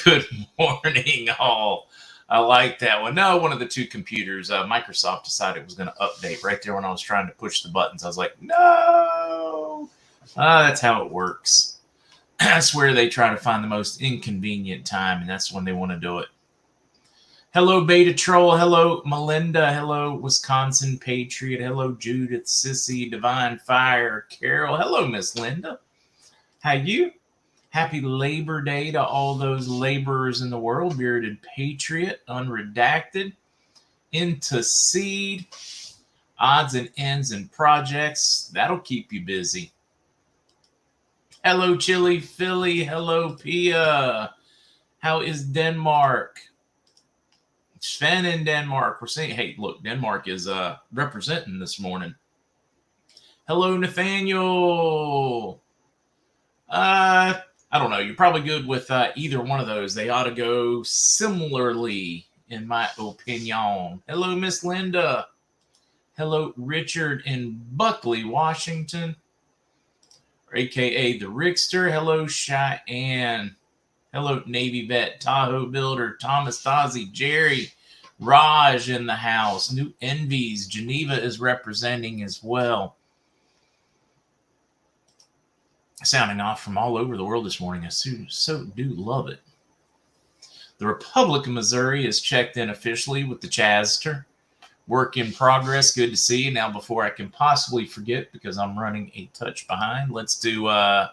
Good morning, all. I like that one. No, one of the two computers, Microsoft decided it was going to update right there when I was trying to push the buttons. I was like, no. That's how it works. I swear they try to find the most inconvenient time, and that's when they want to do it. Hello, Beta Troll. Hello, Melinda. Hello, Wisconsin Patriot. Hello, Judith, Sissy, Divine Fire, Carol. Hello, Miss Linda. How you? Happy Labor Day to all those laborers in the world. Bearded Patriot, Unredacted, Into Seed, Odds and Ends and Projects. That'll keep you busy. Hello, Chili Philly. Hello, Pia. How is Denmark? Sven in Denmark. We're saying, hey, look, Denmark is representing this morning. Hello, Nathaniel. I don't know. You're probably good with either one of those. They ought to go similarly, in my opinion. Hello, Miss Linda. Hello, Richard in Buckley, Washington, a.k.a. the Rickster. Hello, Cheyenne. Hello, Navy Vet, Tahoe Builder, Thomas Tozzi, Jerry, Raj in the house. New Envies. Geneva is representing as well. Sounding off from all over the world this morning. I so do love it. The Republic of Missouri is checked in officially with the Chaster. Work in progress. Good to see you. Now, before I can possibly forget, because I'm running a touch behind, let's do the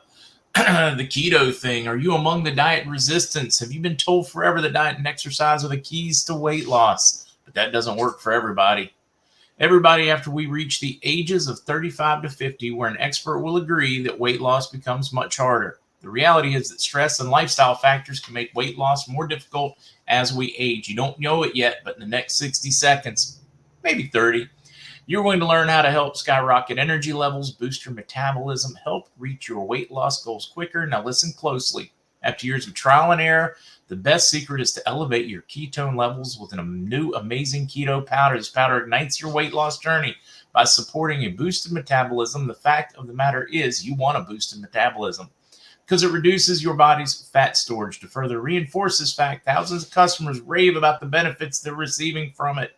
keto thing. Are you among the diet resistance? Have you been told forever that diet and exercise are the keys to weight loss? But that doesn't work for everybody. Everybody, after we reach the ages of 35 to 50, where an expert will agree that weight loss becomes much harder. The reality is that stress and lifestyle factors can make weight loss more difficult as we age. You don't know it yet, but in the next 60 seconds, maybe 30, you're going to learn how to help skyrocket energy levels, boost your metabolism, help reach your weight loss goals quicker. Now listen closely. After years of trial and error, the best secret is to elevate your ketone levels with a new amazing keto powder. This powder ignites your weight loss journey by supporting a boosted metabolism. The fact of the matter is you want a boosted metabolism because it reduces your body's fat storage. To further reinforce this fact, thousands of customers rave about the benefits they're receiving from it.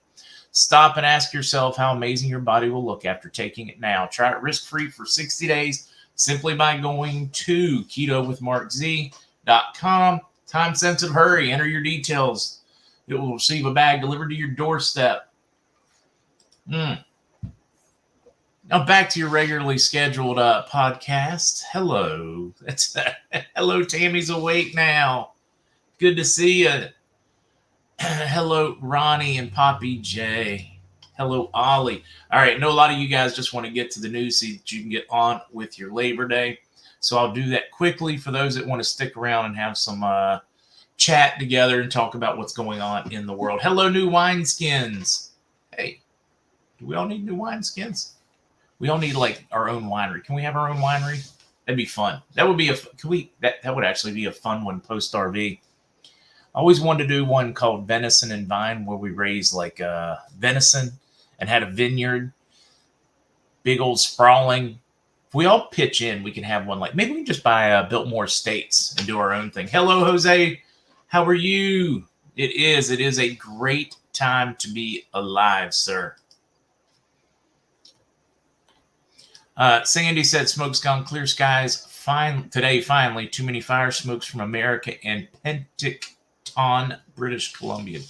Stop and ask yourself how amazing your body will look after taking it now. Try it risk-free for 60 days simply by going to ketowithmarkz.com. Time-sensitive, hurry. Enter your details. It will receive a bag delivered to your doorstep. Now back to your regularly scheduled podcast. Hello. Hello, Tammy's awake now. Good to see you. Hello, Ronnie and Poppy J. Hello, Ollie. All right, I know a lot of you guys just want to get to the news so that you can get on with your Labor Day. So I'll do that quickly for those that want to stick around and have some chat together and talk about what's going on in the world. Hello, new wineskins. Hey, do we all need new wineskins? We all need like our own winery. Can we have our own winery? That'd be fun. That would be that would actually be a fun one post RV. I always wanted to do one called Venison and Vine where we raise like venison and had a vineyard, big old sprawling. If we all pitch in, we can have one like, maybe we can just buy Biltmore Estates and do our own thing. Hello, Jose. How are you? It is a great time to be alive, sir. Sandy said, smoke's gone, clear skies. Today, finally, too many fire smokes from America and Penticton, British Columbia.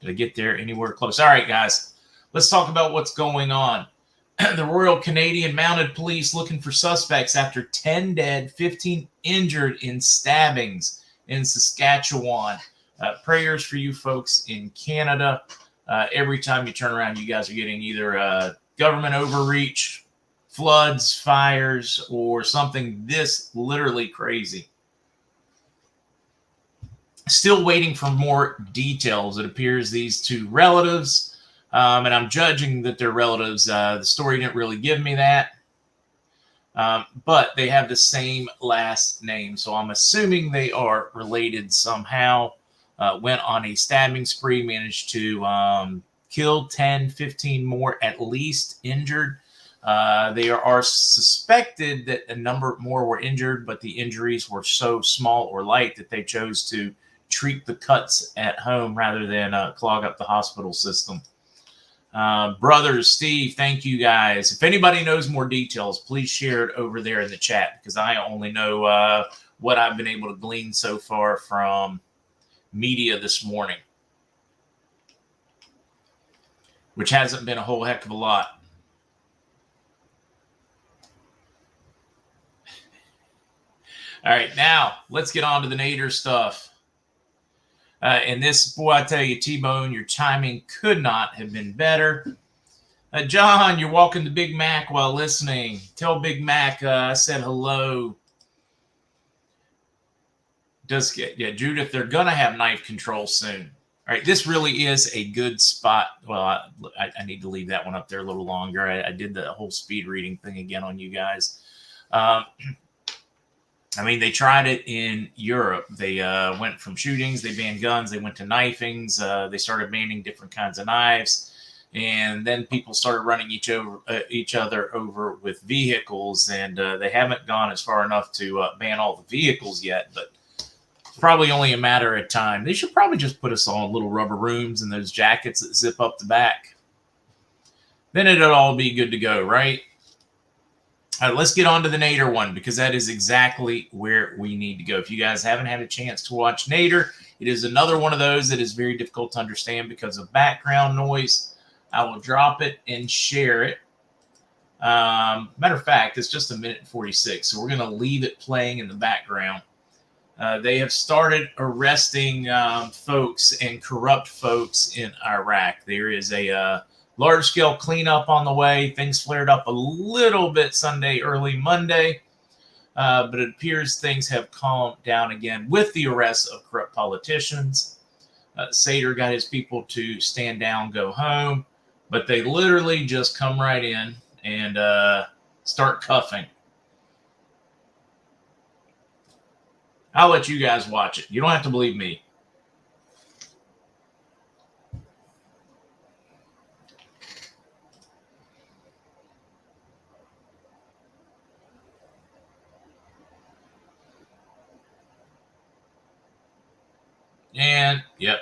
Did I get there anywhere close? All right, guys, let's talk about what's going on. The Royal Canadian Mounted Police looking for suspects after 10 dead, 15 injured in stabbings in Saskatchewan. Prayers for you folks in Canada. Every time you turn around, you guys are getting either government overreach, floods, fires, or something this literally crazy. Still waiting for more details. It appears these two relatives, and I'm judging that they're relatives. The story didn't really give me that. But they have the same last name, so I'm assuming they are related somehow. Went on a stabbing spree, managed to kill 10, 15 more, at least injured. They are suspected that a number more were injured, but the injuries were so small or light that they chose to treat the cuts at home rather than clog up the hospital system. Brothers, Steve, thank you guys. If anybody knows more details, please share it over there in the chat, because I only know what I've been able to glean so far from media this morning, which hasn't been a whole heck of a lot. All right, now let's get on to the Nader stuff. And this, boy, I tell you, T-Bone, your timing could not have been better. John, you're walking to Big Mac while listening. Tell Big Mac I said hello. Judith, they're going to have knife control soon. All right, this really is a good spot. Well, I need to leave that one up there a little longer. I did the whole speed reading thing again on you guys. I mean, they tried it in Europe. They went from shootings, they banned guns, they went to knifings, they started banning different kinds of knives, and then people started running each other over with vehicles, and they haven't gone as far enough to ban all the vehicles yet, but it's probably only a matter of time. They should probably just put us all in little rubber rooms and those jackets that zip up the back. Then it'll all be good to go, right? All right, let's get on to the Nader one, because that is exactly where we need to go. If you guys haven't had a chance to watch Nader, it is another one of those that is very difficult to understand because of background noise. I will drop it and share it. Matter of fact, it's just 1:46, so we're going to leave it playing in the background. They have started arresting folks and corrupt folks in Iraq. There is a large-scale cleanup on the way. Things flared up a little bit Sunday, early Monday, but it appears things have calmed down again with the arrests of corrupt politicians. Sater got his people to stand down, go home, but they literally just come right in and start cuffing. I'll let you guys watch it. You don't have to believe me. And, yep.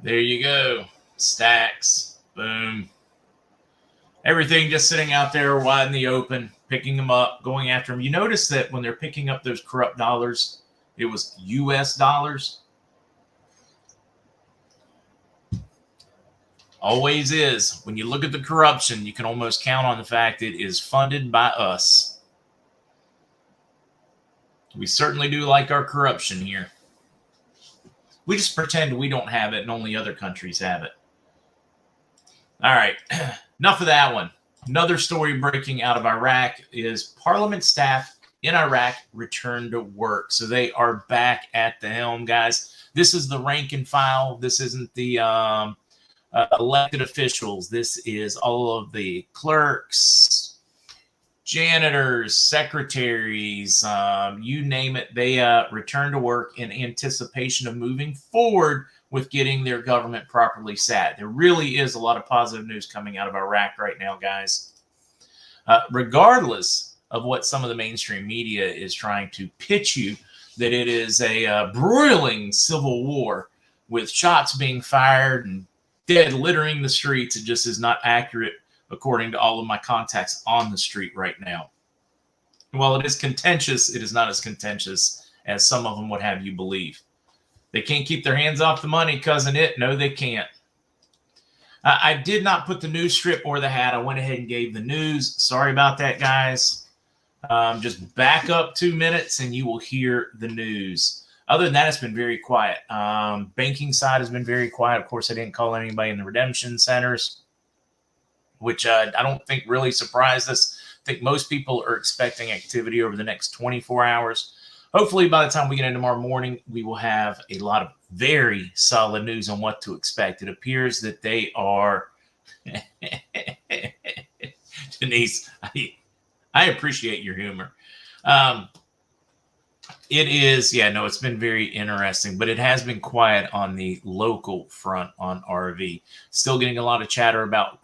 There you go. Stacks. Boom. Everything just sitting out there wide in the open, picking them up, going after them. You notice that when they're picking up those corrupt dollars, it was U.S. dollars. Always is. When you look at the corruption, you can almost count on the fact it is funded by us. We certainly do like our corruption here. We just pretend we don't have it and only other countries have it. All right, enough of that one. Another story breaking out of Iraq is Parliament staff in Iraq returned to work. So they are back at the helm, guys. This is the rank and file. This isn't the elected officials. This is all of the clerks, janitors, secretaries, you name it. They return to work in anticipation of moving forward with getting their government properly sat. There really is a lot of positive news coming out of Iraq right now, guys. Regardless of what some of the mainstream media is trying to pitch you, that it is a broiling civil war with shots being fired and dead littering the streets, it just is not accurate according to all of my contacts on the street right now. While it is contentious, it is not as contentious as some of them would have you believe. They can't keep their hands off the money, cousin it. No, they can't. I did not put the news strip or the hat. I went ahead and gave the news. Sorry about that, guys. Just back up 2 minutes and you will hear the news. Other than that, it's been very quiet. Banking side has been very quiet. Of course, I didn't call anybody in the redemption centers, which I don't think really surprised us. I think most people are expecting activity over the next 24 hours. hopefully by the time we get in tomorrow morning, we will have a lot of very solid news on what to expect. It appears that they are Denise, I appreciate your humor. It is, yeah, no, it's been very interesting, but it has been quiet on the local front on RV. Still getting a lot of chatter about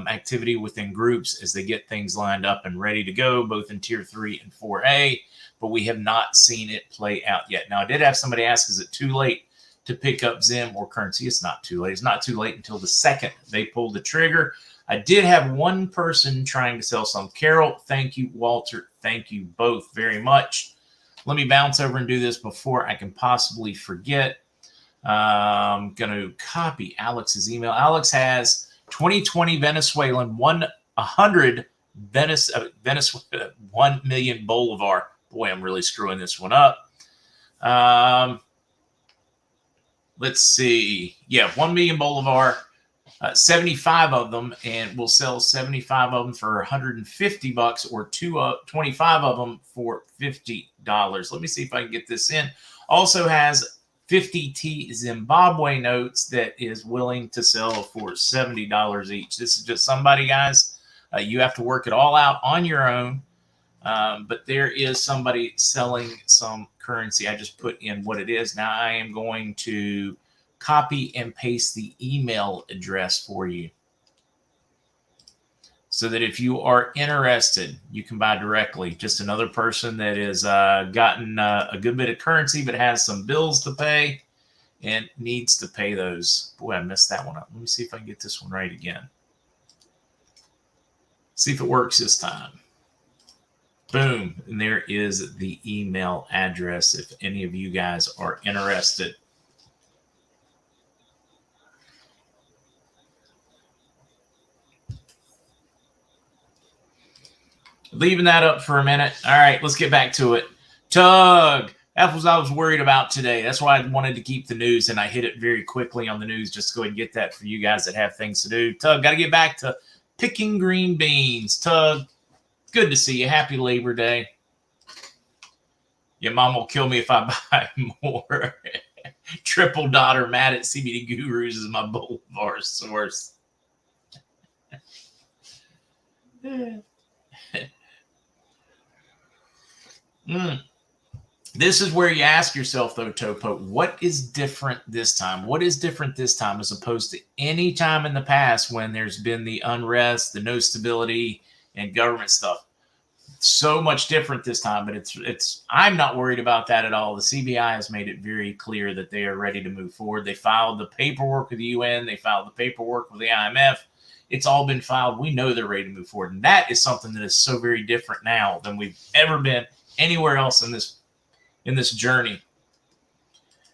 activity within groups as they get things lined up and ready to go, both in Tier 3 and 4A, but we have not seen it play out yet. Now, I did have somebody ask, is it too late to pick up Zim or currency? It's not too late. It's not too late until the second they pull the trigger. I did have one person trying to sell some. Carol, thank you. Walter, thank you both very much. Let me bounce over and do this before I can possibly forget. I'm going to copy Alex's email. Alex has 2020 Venezuelan 100 Venezuela 1 million Bolivar. Boy, I'm really screwing this one up. Let's see. Yeah, 1 million Bolivar. 75 of them, and we'll sell 75 of them for $150 or 25 of them for $50. Let me see if I can get this in. Also has 50 T Zimbabwe notes that is willing to sell for $70 each. This is just somebody, guys. You have to work it all out on your own. But there is somebody selling some currency. I just put in what it is. Now I am going to copy and paste the email address for you so that if you are interested, you can buy directly. Just another person that has gotten a good bit of currency but has some bills to pay and needs to pay those. Boy, I messed that one up. Let me see if I can get this one right again. See if it works this time. Boom. And there is the email address if any of you guys are interested. Leaving that up for a minute. All right, let's get back to it. Tug. That was what I was worried about today. That's why I wanted to keep the news, and I hit it very quickly on the news just to go ahead and get that for you guys that have things to do. Tug, got to get back to picking green beans. Tug, good to see you. Happy Labor Day. Your mom will kill me if I buy more. Triple Daughter mad at CBD Gurus is my Bolivar source. This is where you ask yourself, though, Topo, what is different this time? What is different this time as opposed to any time in the past when there's been the unrest, the no stability, and government stuff? So much different this time, but it's. I'm not worried about that at all. The CBI has made it very clear that they are ready to move forward. They filed the paperwork with the UN. They filed the paperwork with the IMF. It's all been filed. We know they're ready to move forward, and that is something that is so very different now than we've ever been anywhere else in this journey.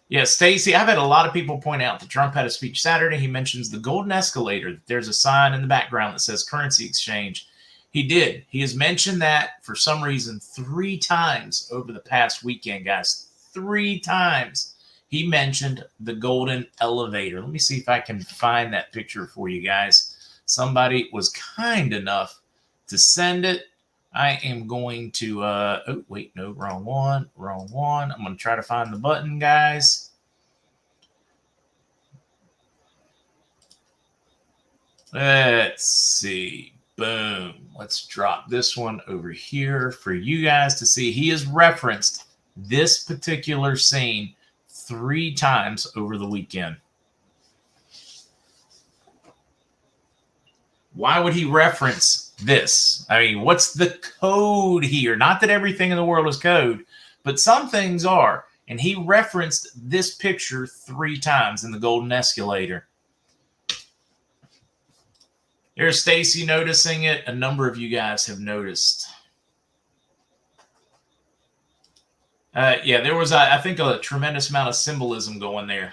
Yeah, Stacy, I've had a lot of people point out that Trump had a speech Saturday. He mentions the golden escalator. There's a sign in the background that says currency exchange. He did. He has mentioned that for some reason 3 times over the past weekend, guys. 3 times he mentioned the golden elevator. Let me see if I can find that picture for you guys. Somebody was kind enough to send it. I am going to, oh, wait, no, wrong one. I'm going to try to find the button, guys. Let's see. Boom. Let's drop this one over here for you guys to see. He has referenced this particular scene 3 times over the weekend. Why would he reference this? I mean, what's the code here? Not that everything in the world is code, but some things are. And he referenced this picture 3 times in the golden escalator. There's Stacy noticing it. A number of you guys have noticed. Yeah, there was, I think, a tremendous amount of symbolism going there.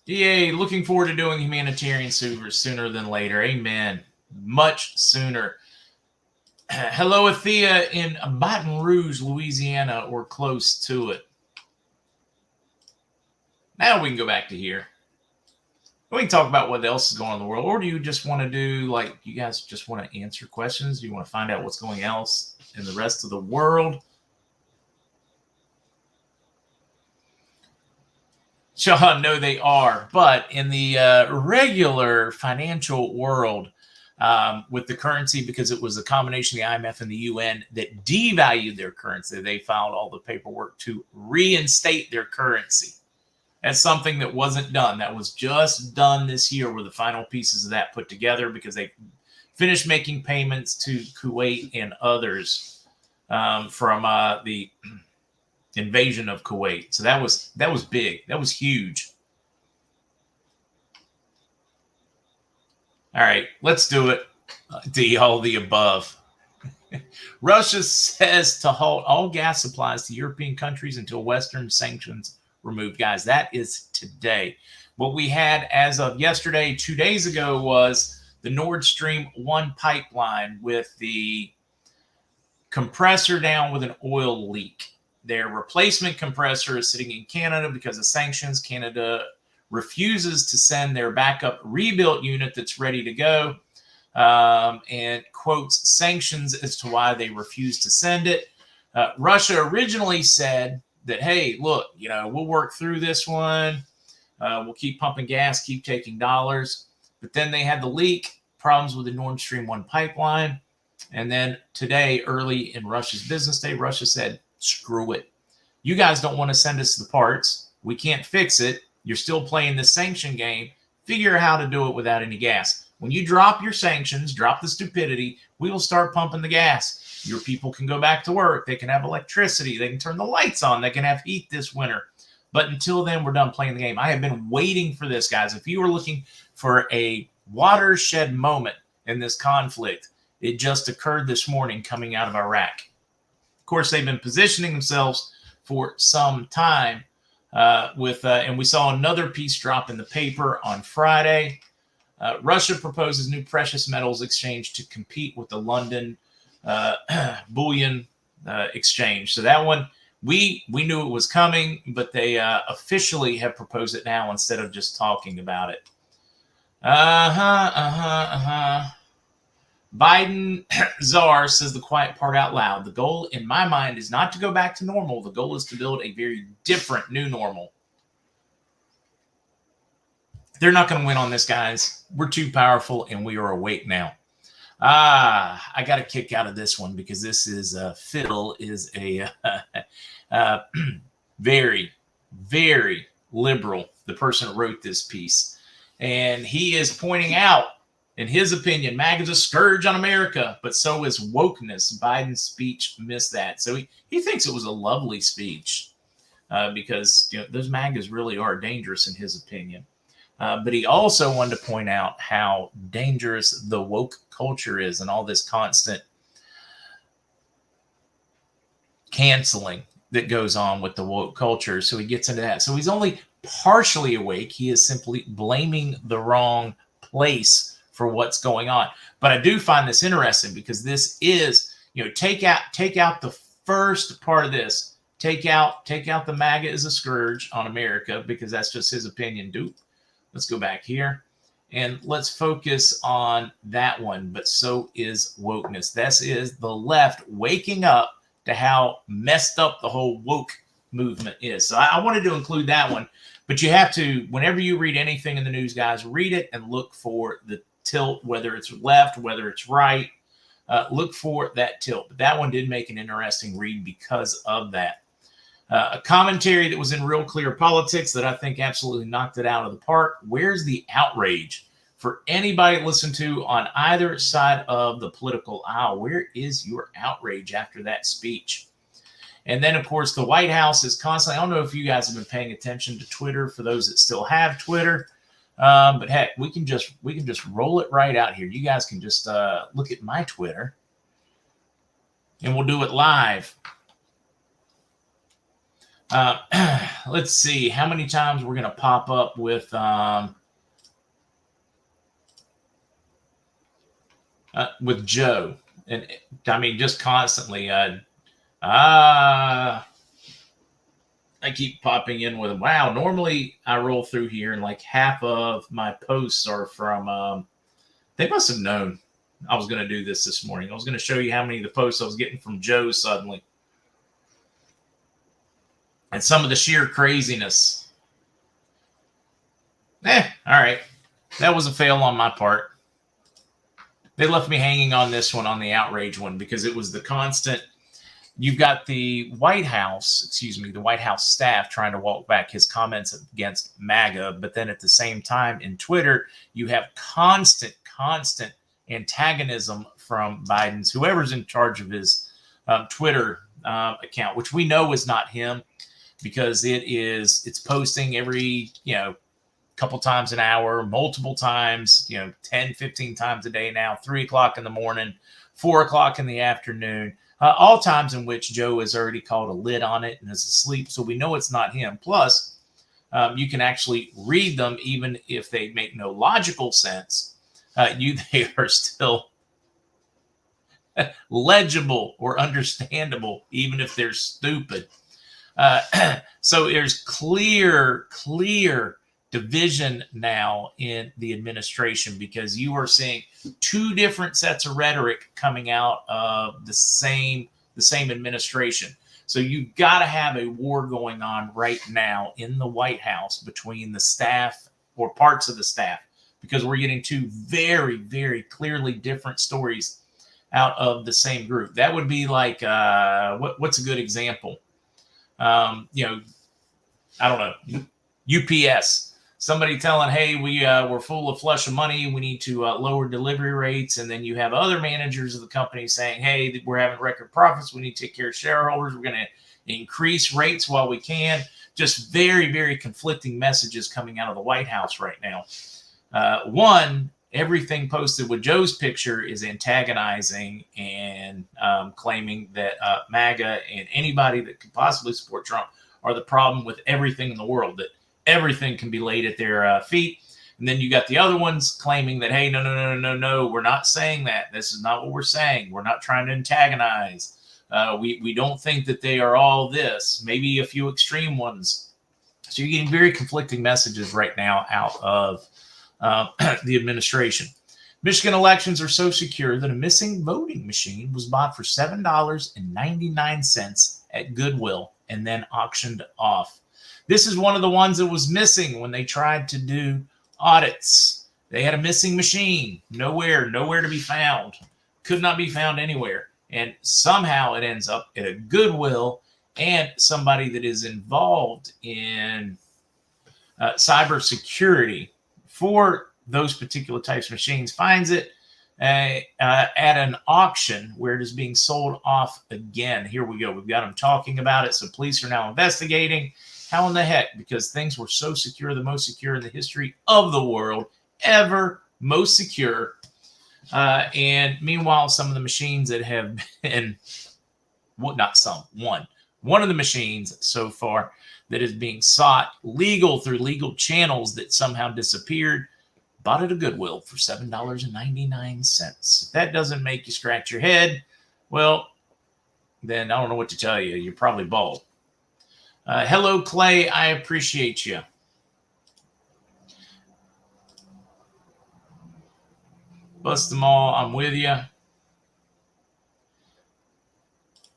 Yay, looking forward to doing humanitarian service sooner than later. Amen. Much sooner. Hello, Athea in Baton Rouge, Louisiana, or close to it. Now we can go back to here. We can talk about what else is going on in the world, or do you just want to do, like, you guys just want to answer questions? Do you want to find out what's going else in the rest of the world? Sean, no, they are. But in the regular financial world, with the currency, because it was a combination of the IMF and the UN that devalued their currency, they filed all the paperwork to reinstate their currency. That's something that wasn't done. That was just done this year, where the final pieces of that put together, because they finished making payments to Kuwait and others from the invasion of Kuwait. So that was big. That was huge. All right, let's do it. All the above. Russia says to halt all gas supplies to European countries until Western sanctions removed. Guys, that is today. What we had as of yesterday, 2 days ago, was the Nord Stream 1 pipeline with the compressor down with an oil leak. Their replacement compressor is sitting in Canada because of sanctions. Canada refuses to send their backup rebuilt unit that's ready to go, and quotes sanctions as to why they refuse to send it. Russia originally said that, hey, look, we'll work through this one. We'll keep pumping gas, keep taking dollars. But then they had the leak, problems with the Nord Stream 1 pipeline. And then today, early in Russia's business day, Russia said, screw it. You guys don't want to send us the parts. We can't fix it. You're still playing the sanction game. Figure out how to do it without any gas. When you drop your sanctions, drop the stupidity, we will start pumping the gas. Your people can go back to work. They can have electricity. They can turn the lights on. They can have heat this winter. But until then, we're done playing the game. I have been waiting for this, guys. If you were looking for a watershed moment in this conflict, it just occurred this morning coming out of Iraq. Of course, they've been positioning themselves for some time and we saw another piece drop in the paper on Friday. Russia proposes new precious metals exchange to compete with the London bullion exchange. So that one, we knew it was coming, but they officially have proposed it now instead of just talking about it. Biden czar says the quiet part out loud. The goal in my mind is not to go back to normal. The goal is to build a very different new normal. They're not going to win on this, guys. We're too powerful and we are awake now. I got a kick out of this one because this is Phil is a very, very liberal, the person who wrote this piece. And he is pointing out, in his opinion, MAGA is a scourge on America, but so is wokeness. Biden's speech missed that. So he thinks it was a lovely speech because those MAGAs really are dangerous in his opinion. But he also wanted to point out how dangerous the woke culture is and all this constant canceling that goes on with the woke culture. So he gets into that. So he's only partially awake. He is simply blaming the wrong place for what's going on. But I do find this interesting because this is, take out the first part of this. Take out the MAGA is a scourge on America because that's just his opinion. Let's go back here and let's focus on that one. But so is wokeness. This is the left waking up to how messed up the whole woke movement is. So I wanted to include that one. But you have to, whenever you read anything in the news, guys, read it and look for the tilt, whether it's left, whether it's right. Look for that tilt. But that one did make an interesting read because of that. A commentary that was in Real Clear Politics that I think absolutely knocked it out of the park. Where's the outrage for anybody to listen to on either side of the political aisle? Where is your outrage after that speech? And then, of course, the White House is constantly, I don't know if you guys have been paying attention to Twitter for those that still have Twitter. But heck, we can just roll it right out here. You guys can just look at my Twitter and we'll do it live. Let's see how many times we're going to pop up with Joe. And I mean, just constantly. I keep popping in with them. Wow, normally I roll through here and like half of my posts are from, they must have known I was going to do this morning. I was going to show you how many of the posts I was getting from Joe suddenly. And some of the sheer craziness. All right. That was a fail on my part. They left me hanging on this one, on the outrage one, because it was the constant. You've got the White House staff trying to walk back his comments against MAGA. But then at the same time in Twitter, you have constant antagonism from Biden's, whoever's in charge of his Twitter account, which we know is not him, because it's posting every, couple times an hour, multiple times, 10, 15 times a day now, 3 o'clock in the morning, 4 o'clock in the afternoon, all times in which Joe has already called a lid on it and is asleep. So we know it's not him. Plus, you can actually read them even if they make no logical sense. They are still legible or understandable, even if they're stupid. So there's clear division now in the administration, because you are seeing two different sets of rhetoric coming out of the same administration. So you've got to have a war going on right now in the White House between the staff, or parts of the staff, because we're getting two very, very clearly different stories out of the same group. That would be like, what's a good example? I don't know, UPS. Somebody telling, hey, we're full of flush of money, we need to lower delivery rates. And then you have other managers of the company saying, hey, we're having record profits, we need to take care of shareholders, we're going to increase rates while we can. Just very, very conflicting messages coming out of the White House right now. One, everything posted with Joe's picture is antagonizing and claiming that MAGA and anybody that could possibly support Trump are the problem with everything in the world, that everything can be laid at their feet. And then you got the other ones claiming that, hey, no, we're not saying that. This is not what we're saying. We're not trying to antagonize. We don't think that they are all this, maybe a few extreme ones. So you're getting very conflicting messages right now out of the administration. Michigan elections are so secure that a missing voting machine was bought for $7.99 at Goodwill and then auctioned off. This is one of the ones that was missing when they tried to do audits. They had a missing machine, nowhere to be found, could not be found anywhere. And somehow it ends up at a Goodwill, and somebody that is involved in cybersecurity for those particular types of machines finds it at an auction where it is being sold off again. Here we go. We've got them talking about it. So police are now investigating. How in the heck? Because things were so secure, the most secure in the history of the world ever, most secure. And meanwhile, some of the machines that have been, one of the machines so far that is being sought through legal channels that somehow disappeared, bought at a Goodwill for $7.99. If that doesn't make you scratch your head, well, then I don't know what to tell you. You're probably bald. Hello, Clay. I appreciate you. Bust them all. I'm with you.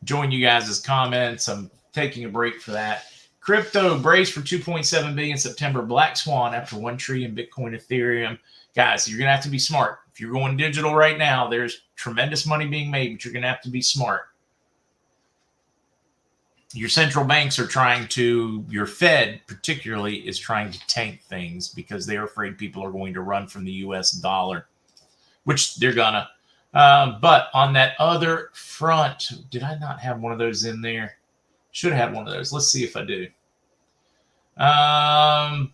Join you guys' comments. I'm taking a break for that. Crypto brace for 2.7 billion September. Black Swan after 1 trillion Bitcoin, Ethereum. Guys, you're going to have to be smart. If you're going digital right now, there's tremendous money being made, but you're going to have to be smart. Your central banks are your Fed particularly is trying to tank things because they're afraid people are going to run from the US dollar, which they're gonna. But on that other front, did I not have one of those in there? Should have had one of those. Let's see if I do.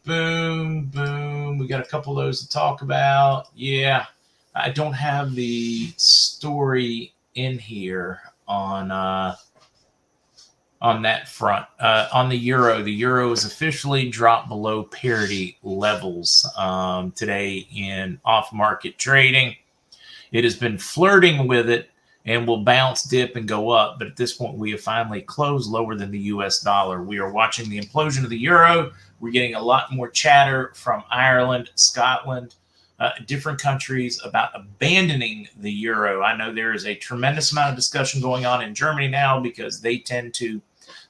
Boom. We got a couple of those to talk about. Yeah, I don't have the story in here on that front. On the euro is officially dropped below parity levels today in off-market trading. It has been flirting with it and will bounce, dip, and go up. But at this point, we have finally closed lower than the US dollar. We are watching the implosion of the euro. We're getting a lot more chatter from Ireland, Scotland, different countries about abandoning the euro. I know there is a tremendous amount of discussion going on in Germany now because they tend to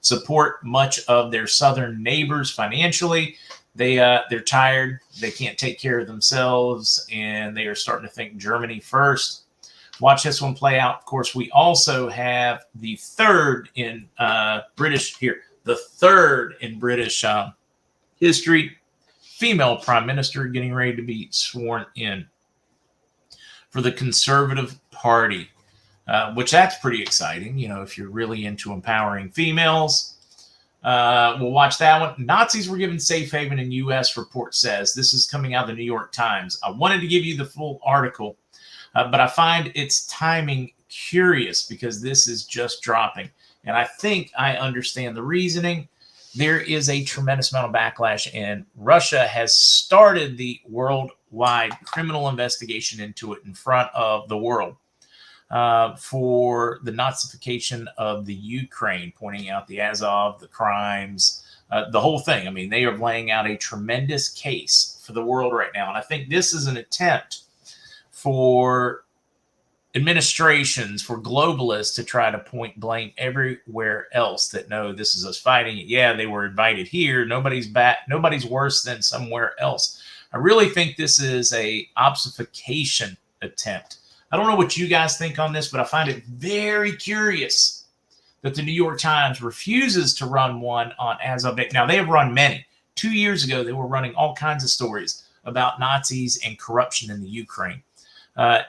support much of their southern neighbors financially. They're tired. They can't take care of themselves, and they are starting to think Germany first. Watch this one play out. Of course, we also have the third in British history, female prime minister getting ready to be sworn in for the Conservative Party, which that's pretty exciting. You know, if you're really into empowering females. We'll watch that one. Nazis were given safe haven in U.S., report says. This is coming out of the New York Times. I wanted to give you the full article, but I find its timing curious because this is just dropping. And I think I understand the reasoning. There is a tremendous amount of backlash, and Russia has started the worldwide criminal investigation into it in front of the world for the Nazification of the Ukraine, pointing out the Azov, the crimes, the whole thing. I mean, they are laying out a tremendous case for the world right now. And I think this is an attempt for administrations, for globalists to try to point blame everywhere else that, no, this is us fighting it. Yeah, they were invited here. Nobody's worse than somewhere else. I really think this is a obfuscation attempt. I don't know what you guys think on this, but I find it very curious that the New York Times refuses to run one on Azov. Now, they have run many. 2 years ago, they were running all kinds of stories about Nazis and corruption in the Ukraine.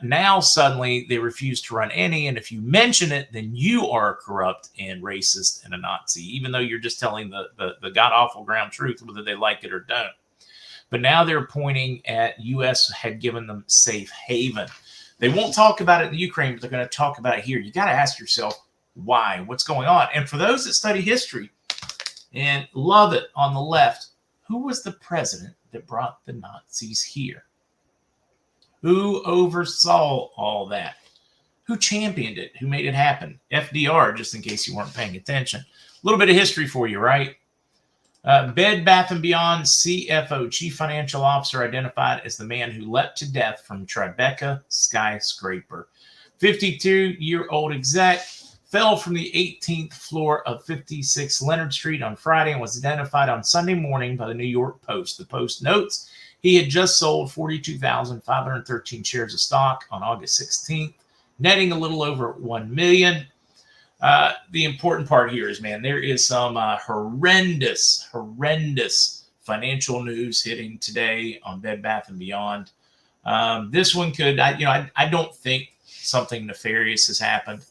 Now, suddenly, they refuse to run any, and if you mention it, then you are corrupt and racist and a Nazi, even though you're just telling the god-awful ground truth, whether they like it or don't. But now they're pointing at U.S. had given them safe haven. They won't talk about it in the Ukraine, but they're going to talk about it here. You got to ask yourself, why? What's going on? And for those that study history and love it on the left, who was the president that brought the Nazis here? Who oversaw all that? Who championed it? Who made it happen? FDR, just in case you weren't paying attention. A little bit of history for you, right? Bed Bath & Beyond CFO, Chief Financial Officer, identified as the man who leapt to death from Tribeca skyscraper. 52-year-old exec fell from the 18th floor of 56 Leonard Street on Friday and was identified on Sunday morning by the New York Post. The Post notes he had just sold 42,513 shares of stock on August 16th, netting a little over $1 million. The important part here is, man, there is some horrendous financial news hitting today on Bed Bath & Beyond. This one could, I don't think something nefarious has happened.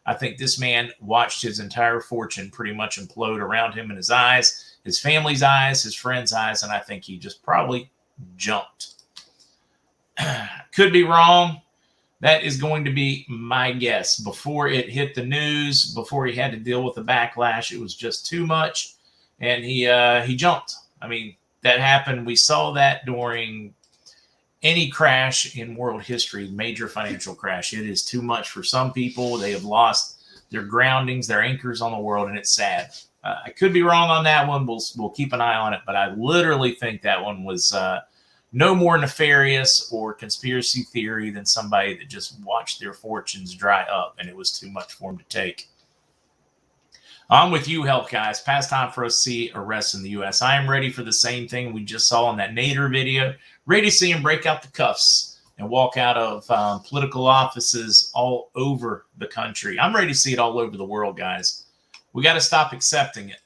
I think this man watched his entire fortune pretty much implode around him in his eyes, his family's eyes, his friends' eyes, and I think he just probably jumped. Could be wrong. That is going to be my guess. Before it hit the news, before he had to deal with the backlash, it was just too much, and he jumped. I mean, that happened. We saw that during any crash in world history, major financial crash. It is too much for some people. They have lost their groundings, their anchors on the world, and it's sad. I could be wrong on that one. We'll keep an eye on it, but I literally think that one was no more nefarious or conspiracy theory than somebody that just watched their fortunes dry up, and it was too much for them to take. I'm with you, health guys. Past time for us to see arrests in the U.S. I am ready for the same thing we just saw in that Nader video. Ready to see him break out the cuffs and walk out of political offices all over the country. I'm ready to see it all over the world, guys. We got to stop accepting it.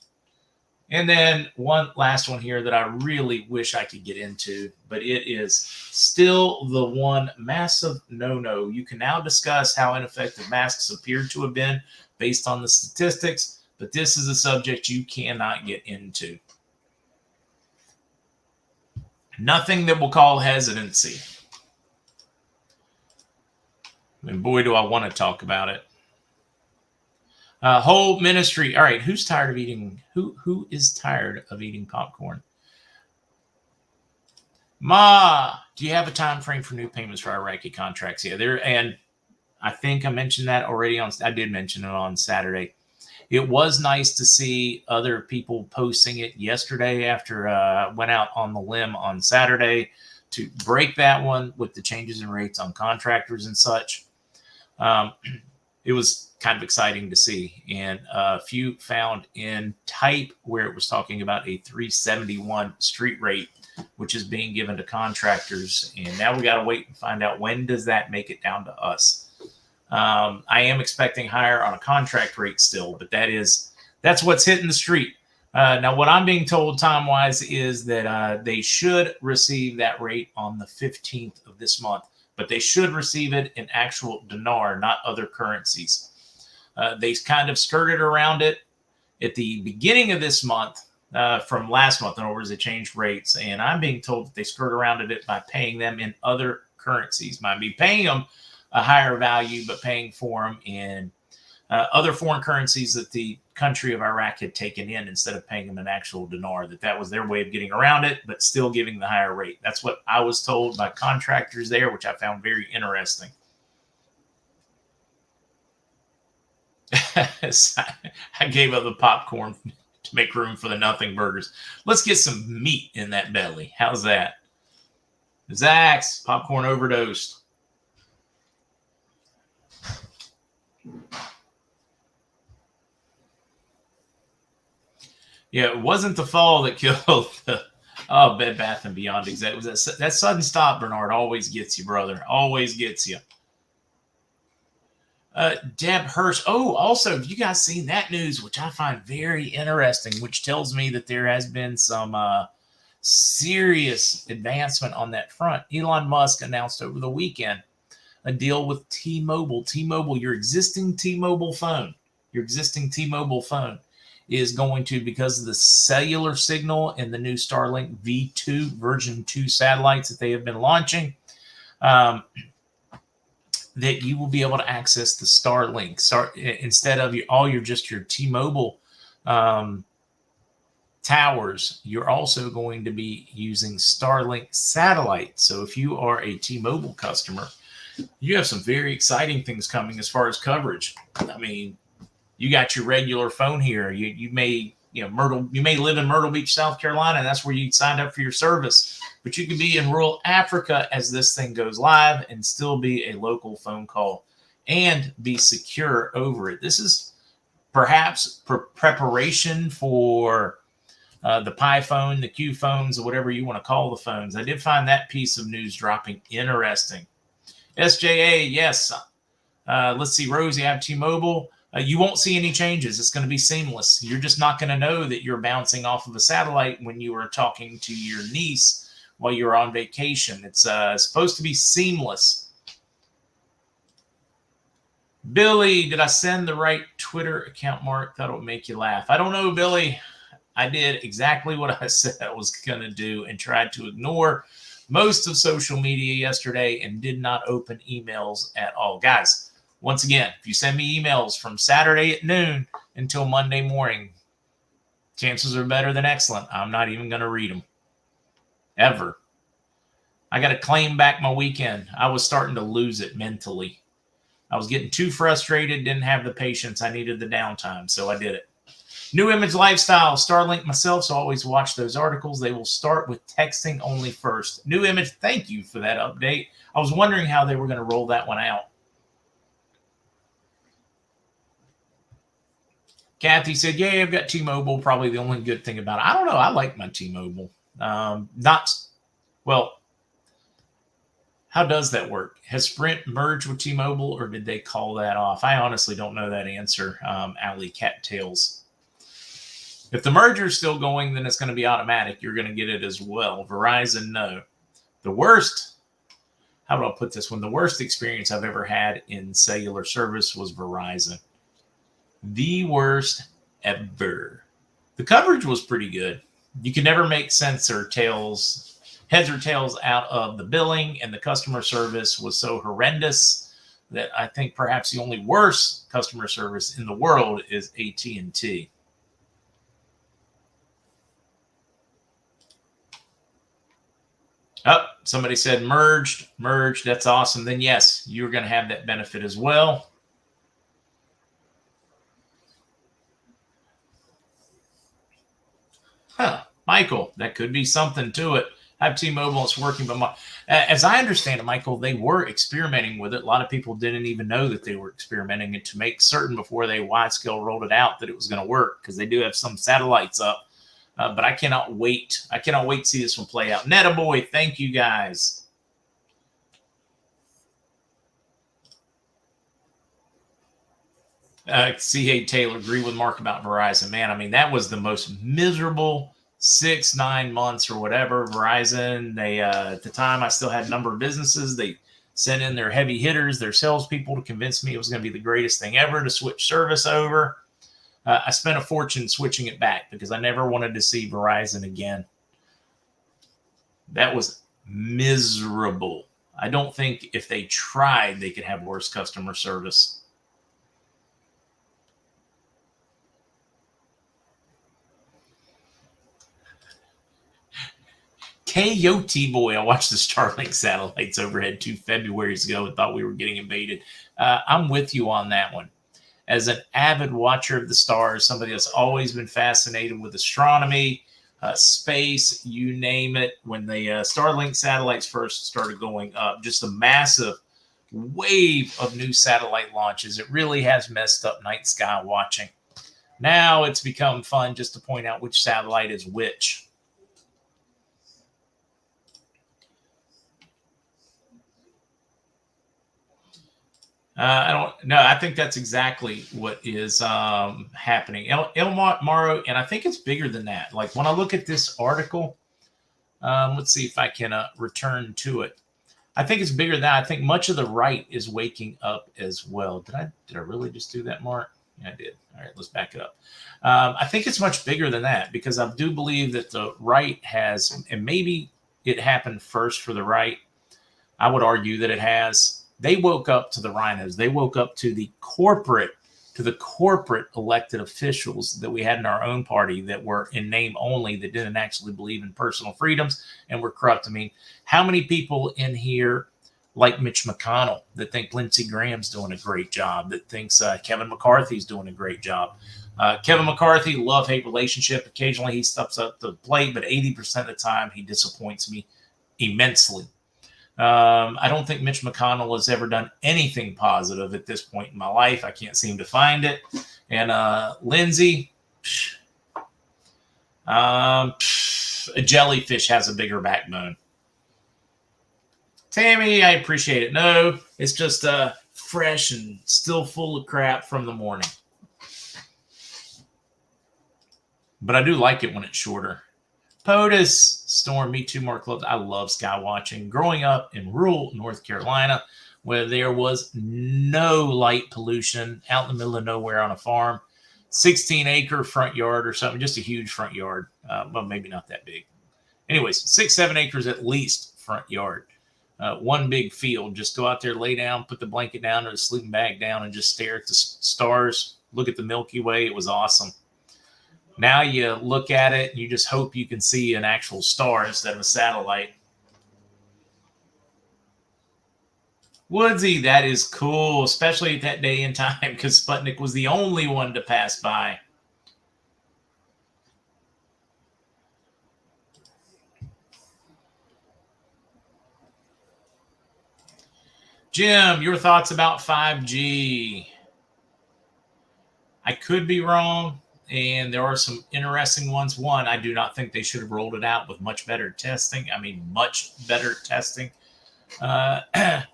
And then one last one here that I really wish I could get into, but it is still the one massive no-no. You can now discuss how ineffective masks appear to have been based on the statistics, but this is a subject you cannot get into. Nothing that will call hesitancy. And boy, do I want to talk about it. Whole ministry. All right, who's tired of eating? Who is tired of eating popcorn? Ma, do you have a time frame for new payments for Iraqi contracts? Yeah, there. And I think I mentioned that already I did mention it on Saturday. It was nice to see other people posting it yesterday after I went out on the limb on Saturday to break that one with the changes in rates on contractors and such. It was kind of exciting to see. And a few found in type where it was talking about a 371 street rate, which is being given to contractors. And now we got to wait and find out, when does that make it down to us? I am expecting higher on a contract rate still, but that's what's hitting the street. Now, what I'm being told time-wise is that they should receive that rate on the 15th of this month, but they should receive it in actual dinar, not other currencies. They kind of skirted around it at the beginning of this month from last month. In other words, they changed rates, and I'm being told that they skirt around it by paying them in other currencies. Might be paying them a higher value, but paying for them in other foreign currencies that the country of Iraq had taken in instead of paying them an actual dinar. That was their way of getting around it, but still giving the higher rate. That's what I was told by contractors there, which I found very interesting. I gave up the popcorn to make room for the nothing burgers. Let's get some meat in that belly. How's that? Zach's popcorn overdosed. Yeah, it wasn't the fall that killed the Bed Bath & Beyond. Exactly. That sudden stop, Bernard, always gets you, brother. Always gets you. Deb Hirsch. Oh, also, have you guys seen that news, which I find very interesting, which tells me that there has been some serious advancement on that front. Elon Musk announced over the weekend a deal with T-Mobile. T-Mobile, your existing T-Mobile phone is going to, because of the cellular signal and the new Starlink V2 version 2 satellites that they have been launching, that you will be able to access the Starlink instead of your T-Mobile towers. You're also going to be using Starlink satellite. So if you are a T-Mobile customer, you have some very exciting things coming as far as coverage. I mean, you got your regular phone here. You may live in Myrtle Beach, South Carolina, and that's where you signed up for your service. But you could be in rural Africa as this thing goes live and still be a local phone call and be secure over it. This is perhaps preparation for the Pi phone, the Q phones, or whatever you want to call the phones. I did find that piece of news dropping interesting. SJA, yes. Let's see, Rose, you have T-Mobile. You won't see any changes. It's going to be seamless. You're just not going to know that you're bouncing off of a satellite when you are talking to your niece while you're on vacation. It's supposed to be seamless. Billy, did I send the right Twitter account, Mark? That'll make you laugh. I don't know, Billy. I did exactly what I said I was going to do and tried to ignore most of social media yesterday and did not open emails at all. Guys, once again, if you send me emails from Saturday at noon until Monday morning, chances are better than excellent. I'm not even going to read them. Ever. I got to claim back my weekend. I was starting to lose it mentally. I was getting too frustrated, didn't have the patience. I needed the downtime, so I did it. New Image Lifestyle, Starlink myself, so always watch those articles. They will start with texting only first. New Image, thank you for that update. I was wondering how they were going to roll that one out. Kathy said, yeah, I've got T-Mobile. Probably the only good thing about it. I don't know. I like my T-Mobile. How does that work? Has Sprint merged with T-Mobile, or did they call that off? I honestly don't know that answer, Alley Cattails. If the merger is still going, then it's going to be automatic. You're going to get it as well. Verizon, no. How do I put this one? The worst experience I've ever had in cellular service was Verizon. The worst ever. The coverage was pretty good. You could never make heads or tails out of the billing, and the customer service was so horrendous that I think perhaps the only worst customer service in the world is AT&T. Oh, Somebody said merged. That's awesome. Then yes, you're going to have that benefit as well. Michael, that could be something to it. I have T-Mobile, it's working, but as I understand it, Michael, they were experimenting with it. A lot of people didn't even know that they were experimenting it to make certain before they wide-scale rolled it out that it was going to work, because they do have some satellites up. But I cannot wait. I cannot wait to see this one play out. Netaboy, thank you guys. C.A. Taylor, agree with Mark about Verizon. Man, I mean, that was the most miserable 6-9 months or whatever. Verizon, they at the time I still had a number of businesses. They sent in their heavy hitters, their salespeople, to convince me it was going to be the greatest thing ever to switch service over. I spent a fortune switching it back because I never wanted to see Verizon again. That was miserable. I don't think if they tried, they could have worse customer service. Coyote Boy, I watched the Starlink satellites overhead 2 Februarys ago and thought we were getting invaded. I'm with you on that one. As an avid watcher of the stars, somebody that's always been fascinated with astronomy, space, you name it. When the Starlink satellites first started going up, just a massive wave of new satellite launches. It really has messed up night sky watching. Now it's become fun just to point out which satellite is which. I don't know. I think that's exactly what is happening. El Maro, and I think it's bigger than that. Like when I look at this article, let's see if I can return to it. I think it's bigger than that. I think much of the right is waking up as well. Did I really just do that, Mark? Yeah, I did. All right, let's back it up. I think it's much bigger than that, because I do believe that the right has, and maybe it happened first for the right. I would argue that it has. They woke up to the rhinos. They woke up to the corporate elected officials that we had in our own party that were in name only, that didn't actually believe in personal freedoms and were corrupt. I mean, how many people in here like Mitch McConnell that think Lindsey Graham's doing a great job, that thinks Kevin McCarthy's doing a great job? Kevin McCarthy, love-hate relationship. Occasionally he steps up to the plate, but 80% of the time he disappoints me immensely. I don't think Mitch McConnell has ever done anything positive at this point in my life. I can't seem to find it. And Lindsey, a jellyfish has a bigger backbone. Tammy, I appreciate it. No, it's just fresh and still full of crap from the morning. But I do like it when it's shorter. POTUS, Storm, me too, Mark Loves. I love sky watching. Growing up in rural North Carolina, where there was no light pollution, out in the middle of nowhere on a farm, 16-acre front yard or something, just a huge front yard. Well, maybe not that big. Anyways, 6-7 acres at least front yard. One big field. Just go out there, lay down, put the blanket down or the sleeping bag down, and just stare at the stars, look at the Milky Way. It was awesome. Now you look at it and you just hope you can see an actual star instead of a satellite. Woodsy, that is cool, especially at that day and time, because Sputnik was the only one to pass by. Jim, your thoughts about 5G? I could be wrong, and there are some interesting ones. One, I do not think they should have rolled it out with much better testing. I mean, much better testing. Gonna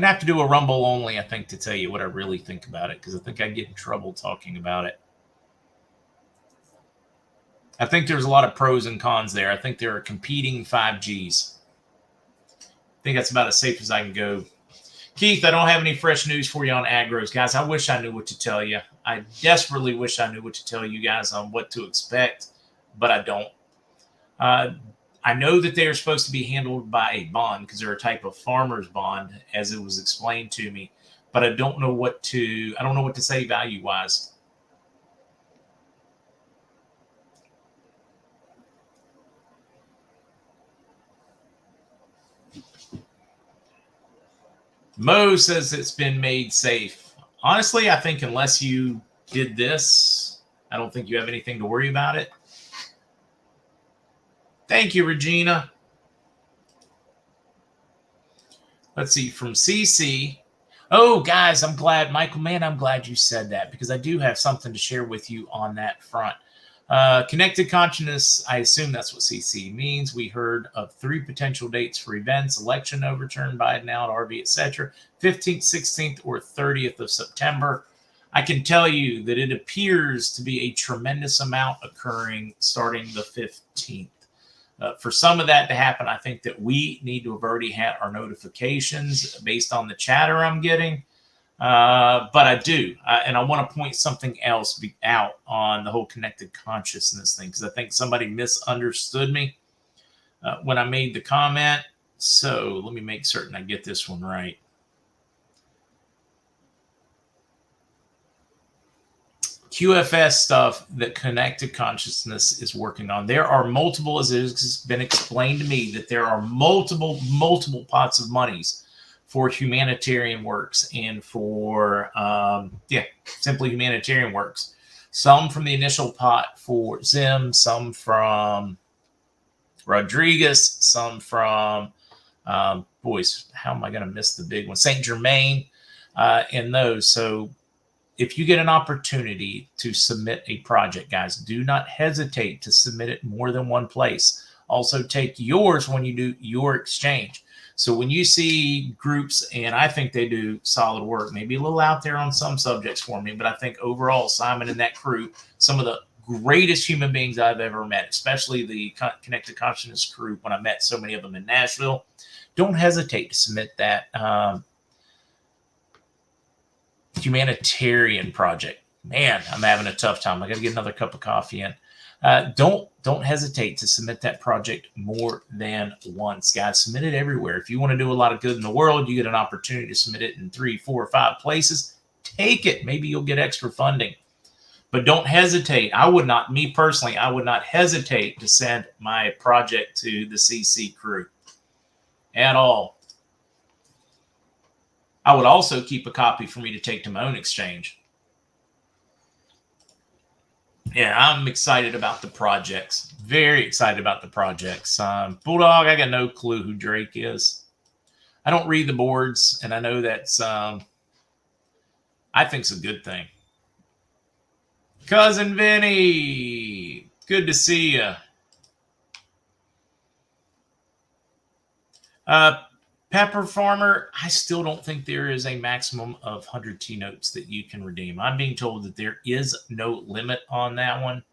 have to do a Rumble only, I think, to tell you what I really think about it, because I think I get in trouble talking about it. I think there's a lot of pros and cons there. I think there are competing 5Gs. I think that's about as safe as I can go. Keith, I don't have any fresh news for you on agros, guys. I wish I knew what to tell you. I desperately wish I knew what to tell you guys on what to expect, but I don't. I know that they are supposed to be handled by a bond, because they're a type of farmer's bond, as it was explained to me. But I don't know what to say value-wise. Mo says it's been made safe. Honestly, I think unless you did this, I don't think you have anything to worry about it. Thank you, Regina. Let's see, from CC. Oh, guys, I'm glad, Michael, man, I'm glad you said that because I do have something to share with you on that front. Connected consciousness, I assume that's what CC means. We heard of 3 potential dates for events: election overturn, Biden out, RV, etc. 15th, 16th, or 30th of September. I can tell you that it appears to be a tremendous amount occurring starting the 15th. For some of that to happen, I think that we need to have already had our notifications based on the chatter I'm getting. But I do. And I want to point something else out on the whole connected consciousness thing, because I think somebody misunderstood me when I made the comment. So let me make certain I get this one right. QFS stuff that connected consciousness is working on. There are multiple, as it has been explained to me, that there are multiple pots of monies for humanitarian works and for, simply humanitarian works. Some from the initial pot for Zim, some from Rodriguez, some from, boys, how am I going to miss the big one? St. Germain, and those. So if you get an opportunity to submit a project, guys, do not hesitate to submit it more than one place. Also take yours when you do your exchange. So when you see groups, and I think they do solid work, maybe a little out there on some subjects for me, but I think overall Simon and that crew, some of the greatest human beings I've ever met, especially the Connected Consciousness crew, when I met so many of them in Nashville, don't hesitate to submit that humanitarian project. Man, I'm having a tough time. I got to get another cup of coffee in. Don't hesitate to submit that project more than once, guys. Submit it everywhere. If you want to do a lot of good in the world, you get an opportunity to submit it in 3, 4, 5 places. Take it. Maybe you'll get extra funding. But don't hesitate. I would not hesitate to send my project to the CC crew at all. I would also keep a copy for me to take to my own exchange. Yeah, I'm excited about the projects. Very excited about the projects. Bulldog, I got no clue who Drake is. I don't read the boards, and I know that's, I think it's a good thing. Cousin Vinny, good to see you. Pepper Farmer, I still don't think there is a maximum of 100 T-notes that you can redeem. I'm being told that there is no limit on that one.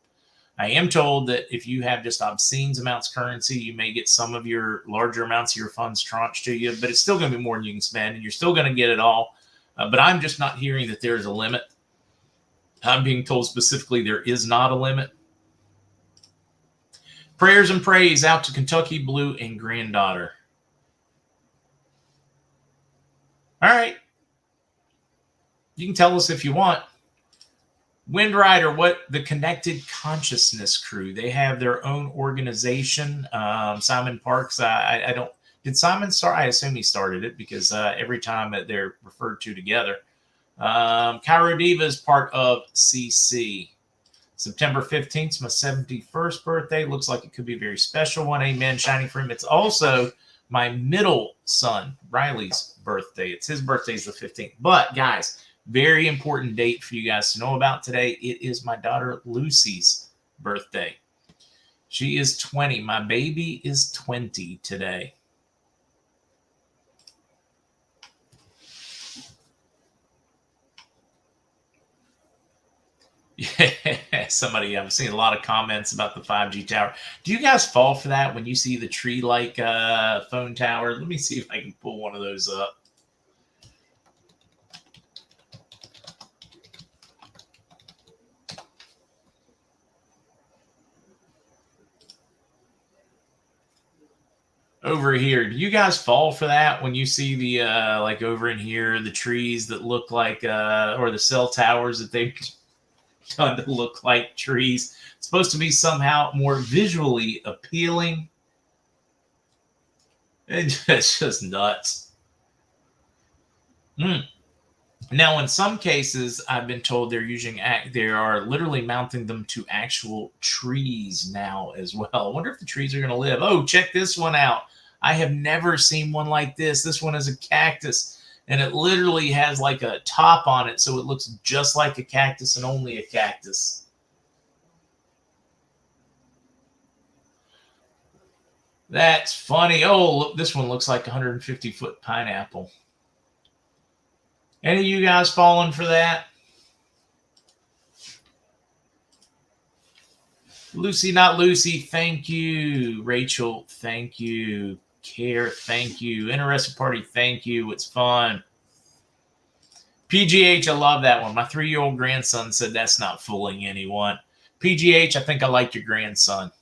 I am told that if you have just obscene amounts of currency, you may get some of your larger amounts of your funds tranched to you, but it's still going to be more than you can spend, and you're still going to get it all. But I'm just not hearing that there is a limit. I'm being told specifically there is not a limit. Prayers and praise out to Kentucky Blue and Granddaughter. All right. You can tell us if you want. Wind Rider, what the Connected Consciousness crew, they have their own organization. Simon Parks, I don't, did Simon start? I assume he started it because every time they're referred to together. Cairo Diva is part of CC. September 15th is my 71st birthday. Looks like it could be a very special one. Amen. Shining for him. It's also my middle son, Riley's birthday. It's his birthday is the 15th. But, guys, very important date for you guys to know about today. It is my daughter Lucy's birthday. She is 20. My baby is 20 today. Yeah, somebody, I'm seeing a lot of comments about the 5G tower. Do you guys fall for that when you see the tree-like phone tower? Let me see if I can pull one of those up. Over here, do you guys fall for that when you see the, like over in here, the trees that look like, or the cell towers that they've done to look like trees? It's supposed to be somehow more visually appealing. It's just nuts. Mm. Now, in some cases, I've been told they are literally mounting them to actual trees now as well. I wonder if the trees are going to live. Oh, check this one out. I have never seen one like this. This one is a cactus, and it literally has like a top on it, so it looks just like a cactus and only a cactus. That's funny. Oh, look, this one looks like a 150-foot pineapple. Any of you guys falling for that? Lucy, not Lucy, thank you. Rachel, thank you. Care, thank you. Interested party, thank you. It's fun. PGH, I love that one. My 3-year-old grandson said that's not fooling anyone. PGH, I think I like your grandson.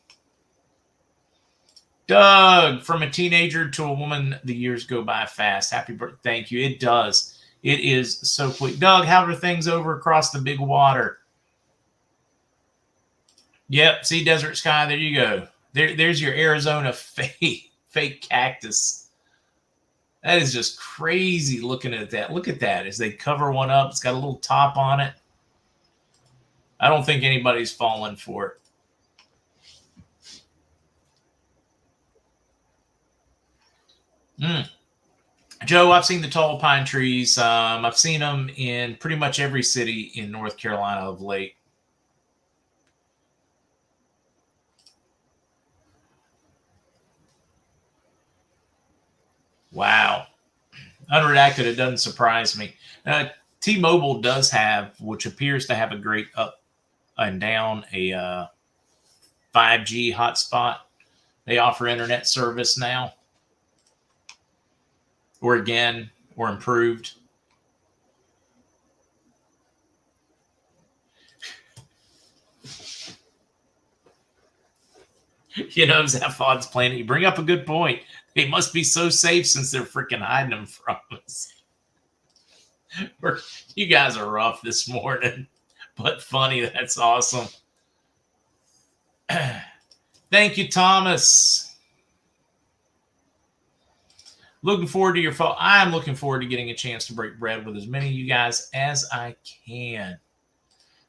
Doug, from a teenager to a woman, the years go by fast. Happy birthday. Thank you. It does. It is so quick. Doug, how are things over across the big water? Yep. See Desert Sky. There you go. There's your Arizona fake cactus. That is just crazy looking at that. Look at that as they cover one up. It's got a little top on it. I don't think anybody's falling for it. Joe, I've seen the tall pine trees. I've seen them in pretty much every city in North Carolina of late. Wow. Unredacted, it doesn't surprise me. T-Mobile does have, which appears to have a great up and down, a 5G hotspot. They offer internet service now. Or again, or improved. You know, Zaphod's Planet, you bring up a good point. They must be so safe since they're freaking hiding them from us. You guys are rough this morning, but funny. That's awesome. Thank you, Thomas. Looking forward to your phone. I'm looking forward to getting a chance to break bread with as many of you guys as I can.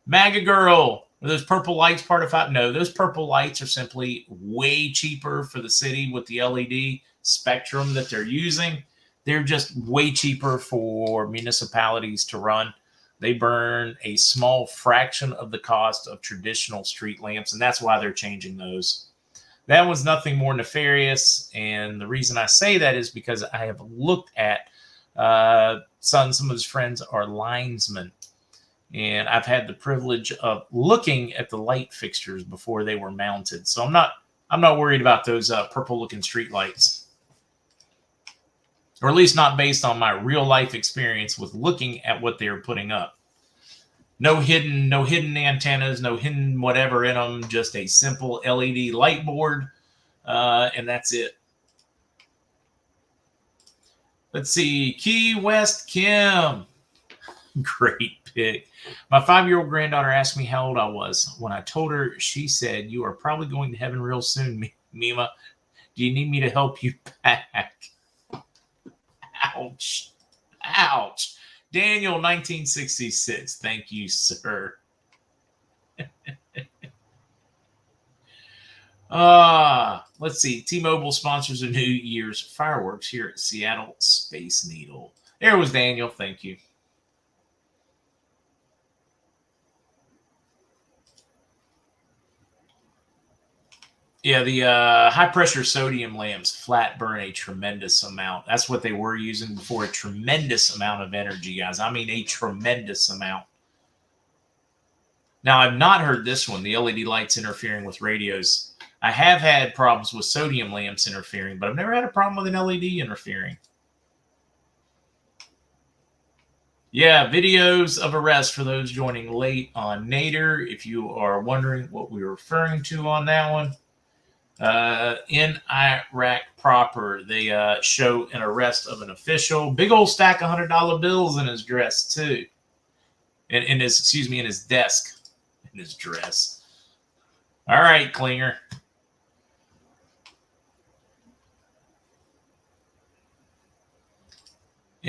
MAGA Girl, are those purple lights part of it? No, those purple lights are simply way cheaper for the city with the LED spectrum that they're using. They're just way cheaper for municipalities to run. They burn a small fraction of the cost of traditional street lamps, and that's why they're changing those. That was nothing more nefarious, and the reason I say that is because I have looked at some of his friends are linesmen, and I've had the privilege of looking at the light fixtures before they were mounted. So I'm not worried about those purple-looking street lights, or at least not based on my real-life experience with looking at what they were putting up. No hidden antennas, no hidden whatever in them, just a simple LED light board, and that's it. Let's see. Key West Kim. Great pick. My 5-year-old granddaughter asked me how old I was. When I told her, she said, "You are probably going to heaven real soon, Mima. Do you need me to help you pack?" Ouch. Ouch. Daniel, 1966. Thank you, sir. Let's see. T-Mobile sponsors a New Year's fireworks here at Seattle Space Needle. There was Daniel. Thank you. Yeah, the high-pressure sodium lamps flat burn a tremendous amount. That's what they were using before, a tremendous amount of energy, guys. I mean, a tremendous amount. Now, I've not heard this one, the LED lights interfering with radios. I have had problems with sodium lamps interfering, but I've never had a problem with an LED interfering. Yeah, videos of arrest for those joining late on Nader. If you are wondering what we were referring to on that one. In Iraq proper, they show an arrest of an official. Big old stack of $100 bills in his dress too, in his desk, in his dress. All right, Klinger.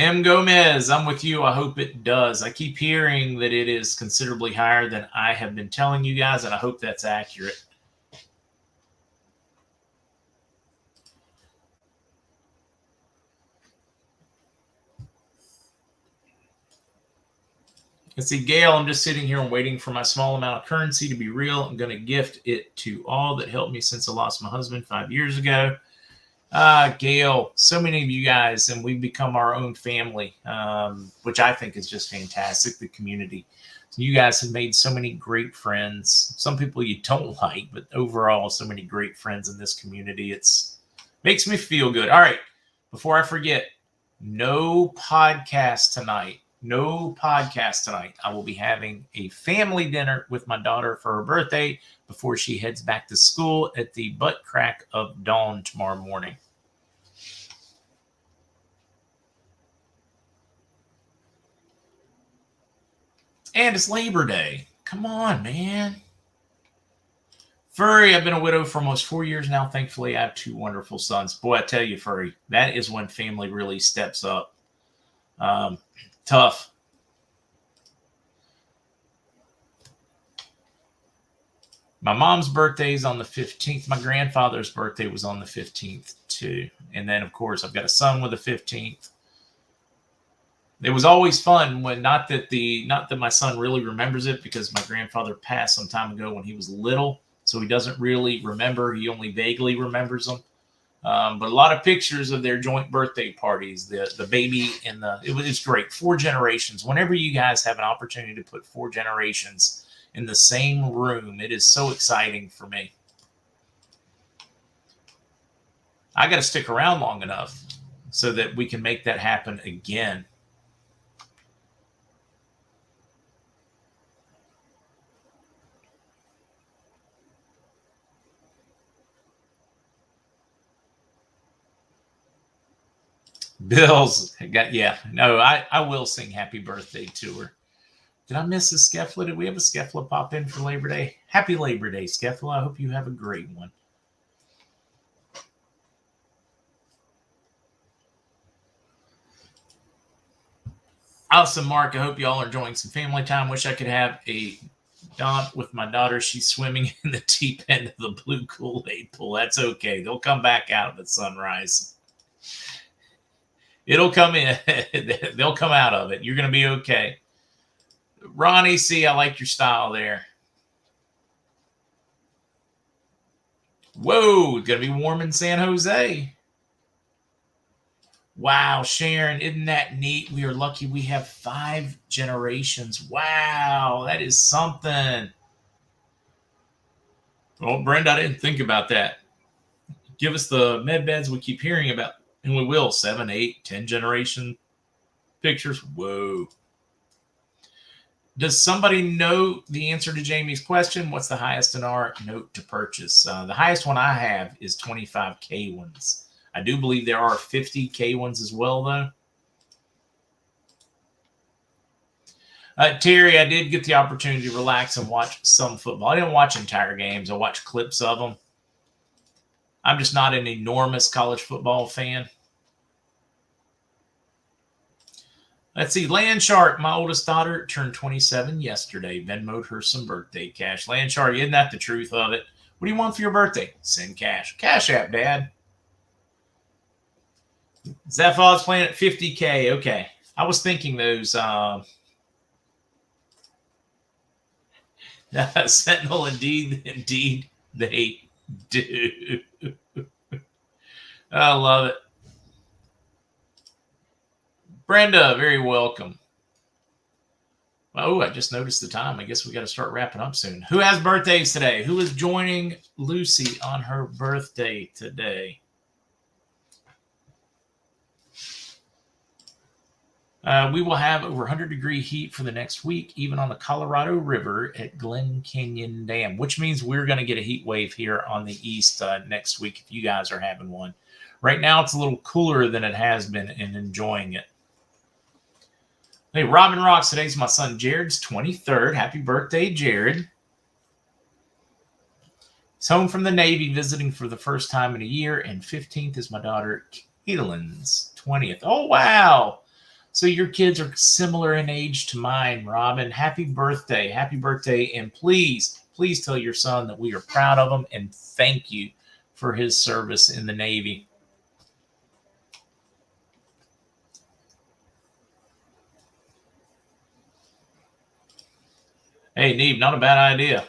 M. Gomez, I'm with you. I hope it does. I keep hearing that it is considerably higher than I have been telling you guys, and I hope that's accurate. Let's see, Gail, I'm just sitting here and waiting for my small amount of currency to be real. I'm going to gift it to all that helped me since I lost my husband 5 years ago. Gail, so many of you guys, and we've become our own family, which I think is just fantastic, the community. You guys have made so many great friends. Some people you don't like, but overall, so many great friends in this community. It's makes me feel good. All right, before I forget, no podcast tonight. No podcast tonight. I will be having a family dinner with my daughter for her birthday before she heads back to school at the butt crack of dawn tomorrow morning. And it's Labor Day. Come on, man. Furry, I've been a widow for almost 4 years now. Thankfully, I have 2 wonderful sons. Boy, I tell you, Furry, that is when family really steps up. Tough. My mom's birthday is on the 15th. My grandfather's birthday was on the 15th, too. And then, of course, I've got a son with the 15th. It was always fun when not that my son really remembers it, because my grandfather passed some time ago when he was little, so he doesn't really remember. He only vaguely remembers them. But a lot of pictures of their joint birthday parties, the baby and it's great. 4 generations. Whenever you guys have an opportunity to put 4 generations in the same room, it is so exciting for me. I got to stick around long enough so that we can make that happen again. Bills, I will sing happy birthday to her. Did I miss a Skeffla? Did we have a Skeffla pop in for Labor Day? Happy Labor Day, Skeffla. I hope you have a great one. Awesome, Mark. I hope you all are enjoying some family time. Wish I could have a dance with my daughter. She's swimming in the deep end of the blue Kool-Aid pool. That's okay. They'll come back out at sunrise. It'll come in. They'll come out of it. You're going to be okay. Ronnie, see, I like your style there. Whoa, it's going to be warm in San Jose. Wow, Sharon, isn't that neat? We are lucky we have 5 generations. Wow, that is something. Well, Brenda, I didn't think about that. Give us the med beds we keep hearing about, and we will. 7, 8, 10 generation pictures. Whoa. Does somebody know the answer to Jamie's question? What's the highest in our note to purchase? The highest one I have is 25K ones. I do believe there are 50K ones as well, though. Terry, I did get the opportunity to relax and watch some football. I didn't watch entire games. I watched clips of them. I'm just not an enormous college football fan. Let's see. Landshark, my oldest daughter, turned 27 yesterday. Venmoed her some birthday cash. Landshark, isn't that the truth of it? What do you want for your birthday? Send cash. Cash App, Dad. Zephyr's playing at 50K. Okay. I was thinking those Sentinel, indeed they do. I love it. Brenda, very welcome. Oh, I just noticed the time. I guess we got to start wrapping up soon. Who has birthdays today? Who is joining Lucy on her birthday today? We will have over 100-degree heat for the next week, even on the Colorado River at Glen Canyon Dam, which means we're going to get a heat wave here on the east next week if you guys are having one. Right now, it's a little cooler than it has been and enjoying it. Hey, Robin Rocks, today's my son Jared's 23rd. Happy birthday, Jared. He's home from the Navy, visiting for the first time in a year, and 15th is my daughter Caitlin's 20th. Oh, wow. So your kids are similar in age to mine, Robin. Happy birthday. Happy birthday. And please, please tell your son that we are proud of him and thank you for his service in the Navy. Hey, Neve, not a bad idea.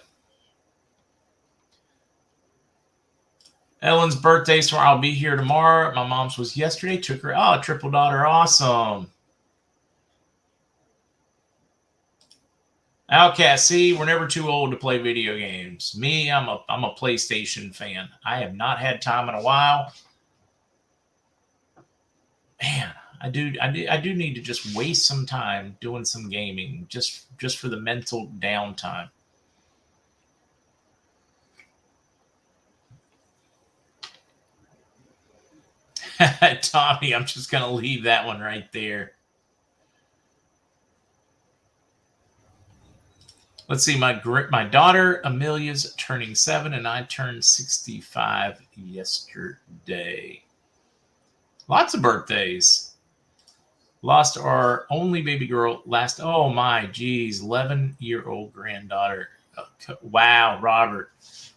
Ellen's birthday, so I'll be here tomorrow. My mom's was yesterday. Took her. Oh, triple daughter. Awesome. Outcast, see, we're never too old to play video games. Me, I'm a PlayStation fan. I have not had time in a while. Man, I do need to just waste some time doing some gaming just for the mental downtime. Tommy, I'm just going to leave that one right there. Let's see, my daughter Amelia's turning 7, and I turned 65 yesterday. Lots of birthdays. Lost our only baby girl last, oh my, geez, 11-year-old granddaughter. Wow, Robert.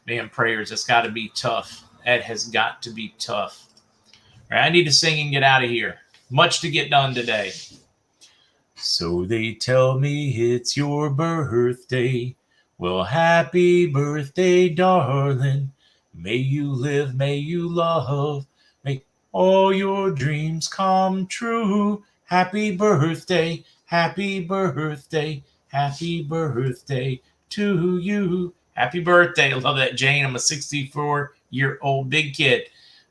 Man, prayers, it's got to be tough. That has got to be tough. All right, I need to sing and get out of here. Much to get done today. So they tell me it's your birthday. Well, happy birthday, darling. May you live, may you love. May all your dreams come true. Happy birthday, happy birthday, happy birthday to you. Happy birthday. I love that, Jane. I'm a 64-year-old big kid.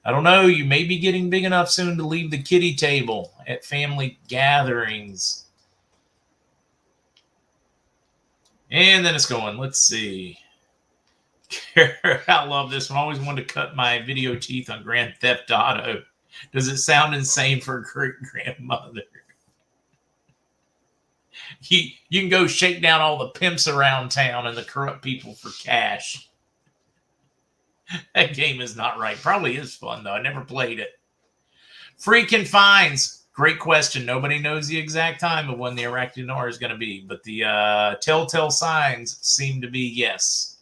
I don't know. You may be getting big enough soon to leave the kiddie table at family gatherings. And then it's going. Let's see. I love this one. I always wanted to cut my video teeth on Grand Theft Auto. Does it sound insane for a great grandmother? You can go shake down all the pimps around town and the corrupt people for cash. That game is not right. Probably is fun, though. I never played it. Freaking fines. Great question. Nobody knows the exact time of when the Iraqi Nor is going to be, but the telltale signs seem to be yes.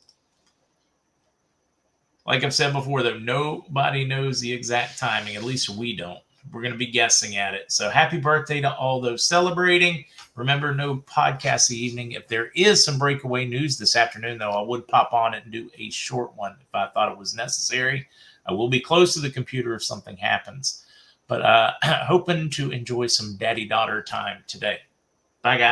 Like I've said before, though, nobody knows the exact timing. At least we don't. We're going to be guessing at it. So happy birthday to all those celebrating. Remember, no podcast this evening. If there is some breakaway news this afternoon, though, I would pop on it and do a short one if I thought it was necessary. I will be close to the computer if something happens. But hoping to enjoy some daddy-daughter time today. Bye, guys.